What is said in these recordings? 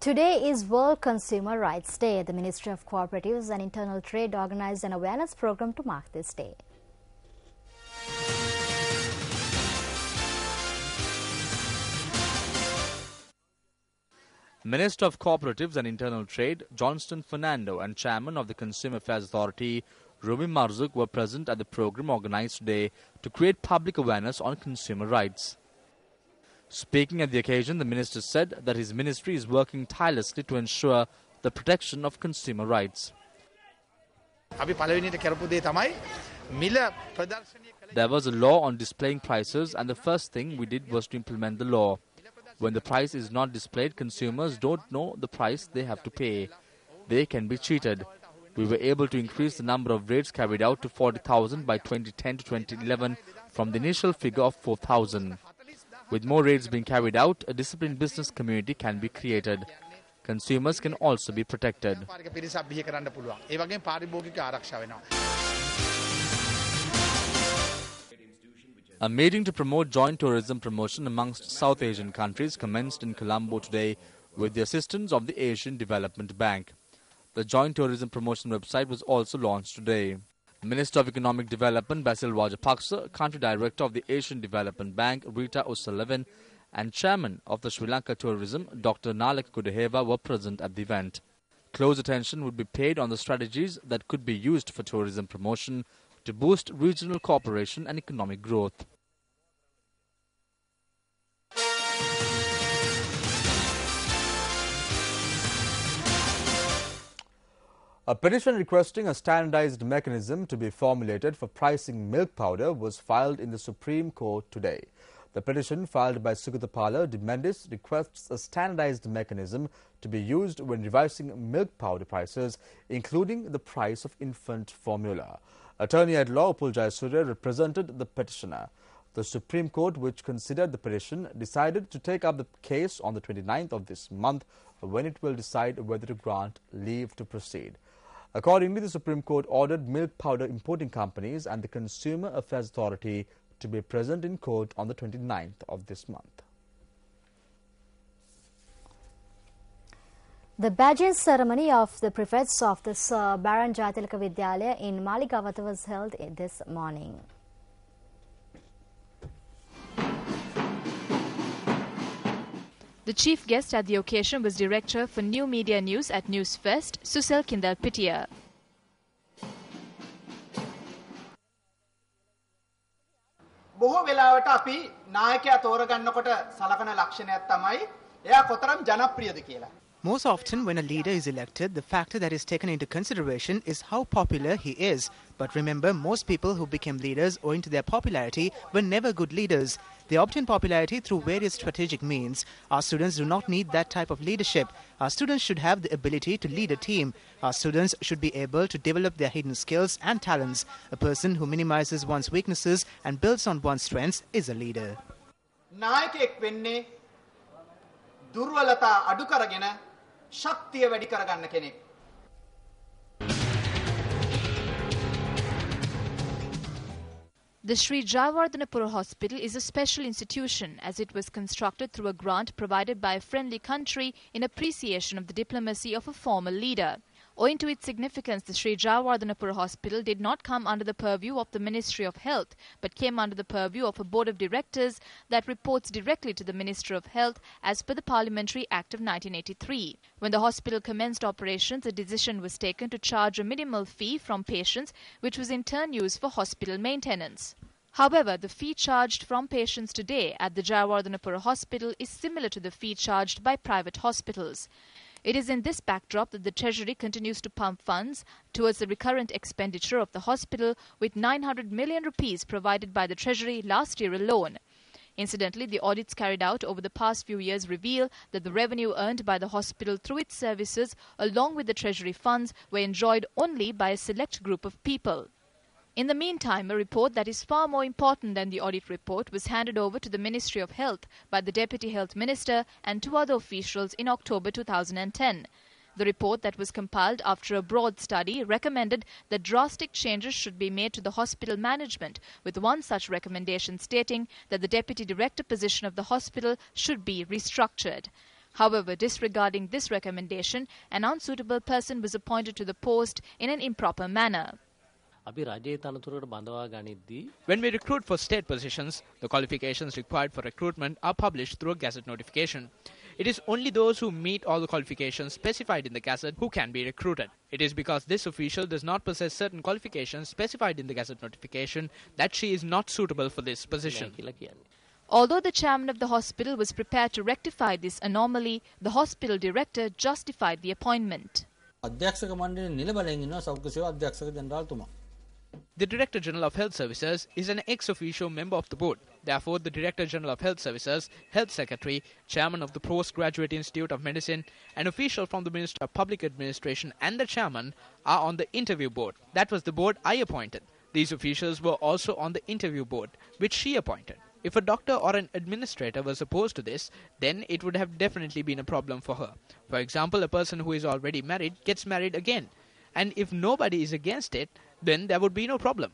Today is World Consumer Rights Day. The Ministry of Cooperatives and Internal Trade organized an awareness program to mark this day. Minister of Cooperatives and Internal Trade, Johnston Fernando, and Chairman of the Consumer Affairs Authority, Rumi Marzouk, were present at the program organized today to create public awareness on consumer rights. Speaking at the occasion, the minister said that his ministry is working tirelessly to ensure the protection of consumer rights. There was a law on displaying prices, and the first thing we did was to implement the law. When the price is not displayed, consumers don't know the price they have to pay. They can be cheated. We were able to increase the number of raids carried out to 40,000 by 2010 to 2011 from the initial figure of 4,000. With more raids being carried out, a disciplined business community can be created. Consumers can also be protected. A meeting to promote joint tourism promotion amongst South Asian countries commenced in Colombo today with the assistance of the Asian Development Bank. The joint tourism promotion website was also launched today. Minister of Economic Development Basil Rajapaksa, Country Director of the Asian Development Bank Rita O'Sullivan, and Chairman of the Sri Lanka Tourism Dr. Nalek Kudaheva were present at the event. Close attention would be paid on the strategies that could be used for tourism promotion to boost regional cooperation and economic growth. A petition requesting a standardized mechanism to be formulated for pricing milk powder was filed in the Supreme Court today. The petition filed by Sugathapala de Mendes requests a standardized mechanism to be used when revising milk powder prices, including the price of infant formula. Attorney at law Upul Jayasuriya represented the petitioner. The Supreme Court, which considered the petition, decided to take up the case on the 29th of this month, when it will decide whether to grant leave to proceed. Accordingly, the Supreme Court ordered milk powder importing companies and the Consumer Affairs Authority to be present in court on the 29th of this month. The badging ceremony of the prefects of the Sir Baron Jayatilaka Vidyalaya in Maligawatha was held this morning. The chief guest at the occasion was Director for New Media News at Newsfest, Susel Kindalpitiya. බොහෝ වෙලාවට අපි නායකයා තෝරගන්නකොට සලකන ලක්ෂණයක් තමයි එයා කොතරම් ජනප්‍රියද කියලා. Most often, when a leader is elected, the factor that is taken into consideration is how popular he is. But remember, most people who became leaders owing to their popularity were never good leaders. They obtained popularity through various strategic means. Our students do not need that type of leadership. Our students should have the ability to lead a team. Our students should be able to develop their hidden skills and talents. A person who minimizes one's weaknesses and builds on one's strengths is a leader. නායකයෙක් වෙන්නේ දුර්වලතා අඩු කරගෙන ශක්තිය වැඩි කරගන්න කෙනෙක්. The Sri Jayawardhanapura Hospital is a special institution as it was constructed through a grant provided by a friendly country in appreciation of the diplomacy of a former leader. Owing to its significance, the Sri Jayawardhanapura Hospital did not come under the purview of the Ministry of Health, but came under the purview of a board of directors that reports directly to the Minister of Health as per the Parliamentary Act of 1983. When the hospital commenced operations, a decision was taken to charge a minimal fee from patients, which was in turn used for hospital maintenance. However, the fee charged from patients today at the Jayawardhanapura Hospital is similar to the fee charged by private hospitals. It is in this backdrop that the Treasury continues to pump funds towards the recurrent expenditure of the hospital, with 900 million rupees provided by the Treasury last year alone. Incidentally, the audits carried out over the past few years reveal that the revenue earned by the hospital through its services, along with the Treasury funds, were enjoyed only by a select group of people. In the meantime, a report that is far more important than the audit report was handed over to the Ministry of Health by the Deputy Health Minister and two other officials in October 2010. The report that was compiled after a broad study recommended that drastic changes should be made to the hospital management, with one such recommendation stating that the Deputy Director position of the hospital should be restructured. However, disregarding this recommendation, an unsuitable person was appointed to the post in an improper manner. When we recruit for state positions, the qualifications required for recruitment are published through a Gazette notification. It is only those who meet all the qualifications specified in the Gazette who can be recruited. It is because this official does not possess certain qualifications specified in the Gazette notification that she is not suitable for this position. Although the chairman of the hospital was prepared to rectify this anomaly, the hospital director justified the appointment. The Director General of Health Services is an ex officio member of the board. Therefore, the Director General of Health Services, Health Secretary, Chairman of the Postgraduate Institute of Medicine, an official from the Ministry of Public Administration and the Chairman are on the interview board. That was the board I appointed. These officials were also on the interview board, which she appointed. If a doctor or an administrator was opposed to this, then it would have definitely been a problem for her. For example, a person who is already married gets married again. And if nobody is against it, then there would be no problem.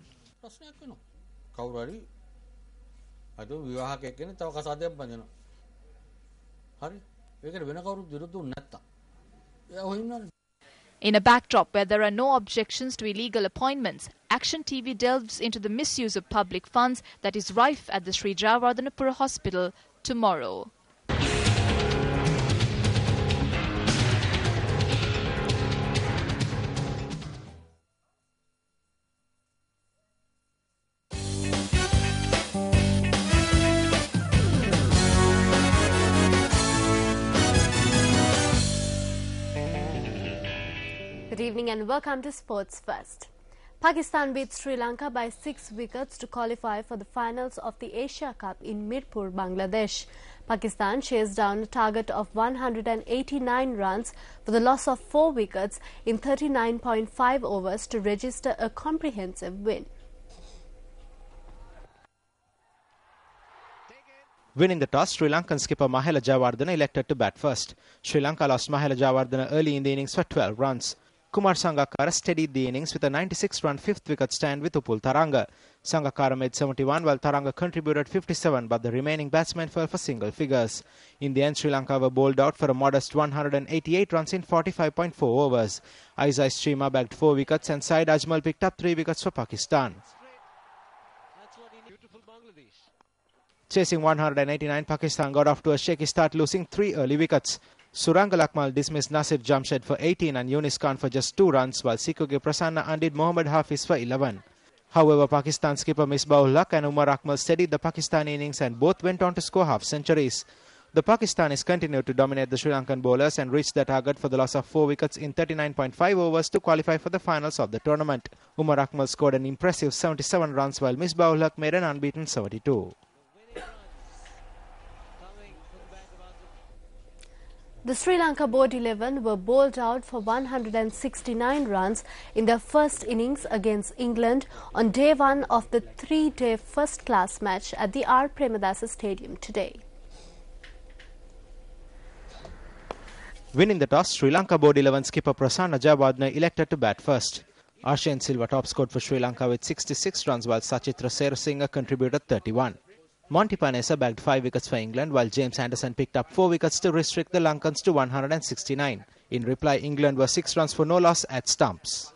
In a backdrop where there are no objections to illegal appointments, Action TV delves into the misuse of public funds that is rife at the Sri Jayawardhanapura Hospital tomorrow. Good evening and welcome to Sports First. Pakistan beat Sri Lanka by 6 wickets to qualify for the finals of the Asia Cup in Mirpur, Bangladesh. Pakistan chased down a target of 189 runs for the loss of 4 wickets in 39.5 overs to register a comprehensive win. Winning the toss, Sri Lankan skipper Mahela Jayawardena elected to bat first. Sri Lanka lost Mahela Jayawardena early in the innings for 12 runs. Kumar Sangakkara steadied the innings with a 96-run fifth wicket stand with Upul Taranga. Sangakkara made 71 while Taranga contributed 57, but the remaining batsmen fell for single figures. In the end, Sri Lanka were bowled out for a modest 188 runs in 45.4 overs. Aizai Streema bagged 4 wickets and Said Ajmal picked up 3 wickets for Pakistan. Chasing 189, Pakistan got off to a shaky start, losing 3 early wickets. Surangal Akmal dismissed Nasir Jamshed for 18 and Yunis Khan for just 2 runs, while Sikuge Prasanna undid Mohammad Hafiz for 11. However, Pakistan skipper Misbah-ul-Haq and Umar Akmal steadied the Pakistan innings and both went on to score half-centuries. The Pakistanis continued to dominate the Sri Lankan bowlers and reached their target for the loss of 4 wickets in 39.5 overs to qualify for the finals of the tournament. Umar Akmal scored an impressive 77 runs while Misbah-ul-Haq made an unbeaten 72. The Sri Lanka Board 11 were bowled out for 169 runs in their first innings against England on day 1 of the 3-day first-class match at the R. Premadasa Stadium today. Winning the toss, Sri Lanka Board 11 skipper Prasanna Jayawardena elected to bat first. Arshen Silva top scored for Sri Lanka with 66 runs while Sachitra Serasinghe contributed 31. Monty Panesa bagged 5 wickets for England while James Anderson picked up 4 wickets to restrict the Lankans to 169. In reply, England were 6 runs for no loss at stumps.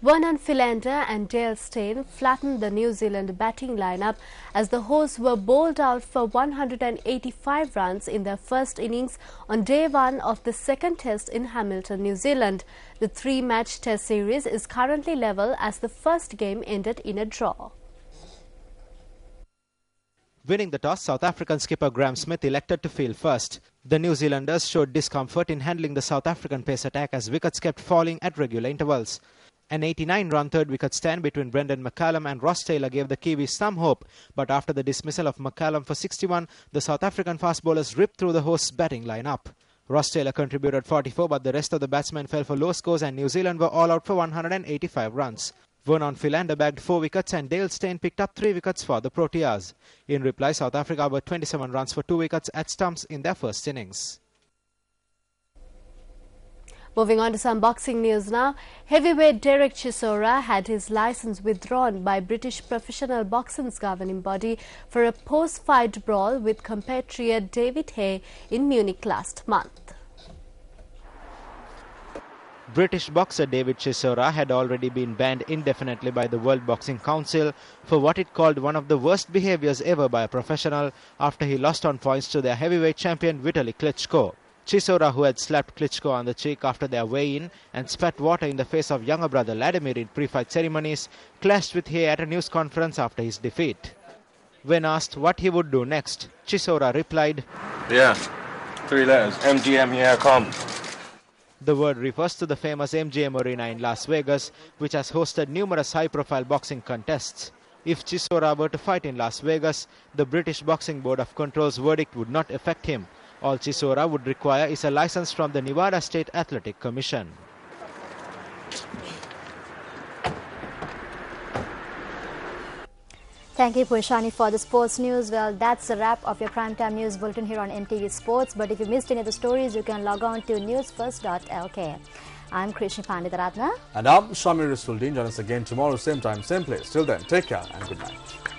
Vernon Philander and Dale Steyn flattened the New Zealand batting lineup as the hosts were bowled out for 185 runs in their first innings on day 1 of the second test in Hamilton, New Zealand. The 3-match test series is currently level as the first game ended in a draw. Winning the toss, South African skipper Graham Smith elected to field first. The New Zealanders showed discomfort in handling the South African pace attack as wickets kept falling at regular intervals. An 89-run third-wicket stand between Brendan McCallum and Ross Taylor gave the Kiwis some hope, but after the dismissal of McCallum for 61, the South African fast bowlers ripped through the hosts' batting lineup. Ross Taylor contributed 44, but the rest of the batsmen fell for low scores and New Zealand were all out for 185 runs. Vernon Philander bagged 4 wickets and Dale Steyn picked up 3 wickets for the Proteas. In reply, South Africa were 27 runs for 2 wickets at stumps in their first innings. Moving on to some boxing news now. Heavyweight Derek Chisora had his license withdrawn by British professional boxing's governing body for a post-fight brawl with compatriot David Haye in Munich last month. British boxer David Chisora had already been banned indefinitely by the World Boxing Council for what it called one of the worst behaviors ever by a professional after he lost on points to their heavyweight champion Vitaly Klitschko. Chisora, who had slapped Klitschko on the cheek after their weigh-in and spat water in the face of younger brother Vladimir in pre-fight ceremonies, clashed with Haye at a news conference after his defeat. When asked what he would do next, Chisora replied, "Yeah, 3 letters, MGM, here I come." The word refers to the famous MGM Arena in Las Vegas, which has hosted numerous high-profile boxing contests. If Chisora were to fight in Las Vegas, the British Boxing Board of Control's verdict would not affect him. All Chisora would require is a license from the Nevada State Athletic Commission. Thank you, Pushani, for the sports news. Well, that's the wrap of your primetime news bulletin here on NTV Sports. But if you missed any of the stories, you can log on to newsfirst.lk. I'm Krishna Panditaratna. And I'm Shamir Rasuldin. Join us again tomorrow, same time, same place. Till then, take care and good night.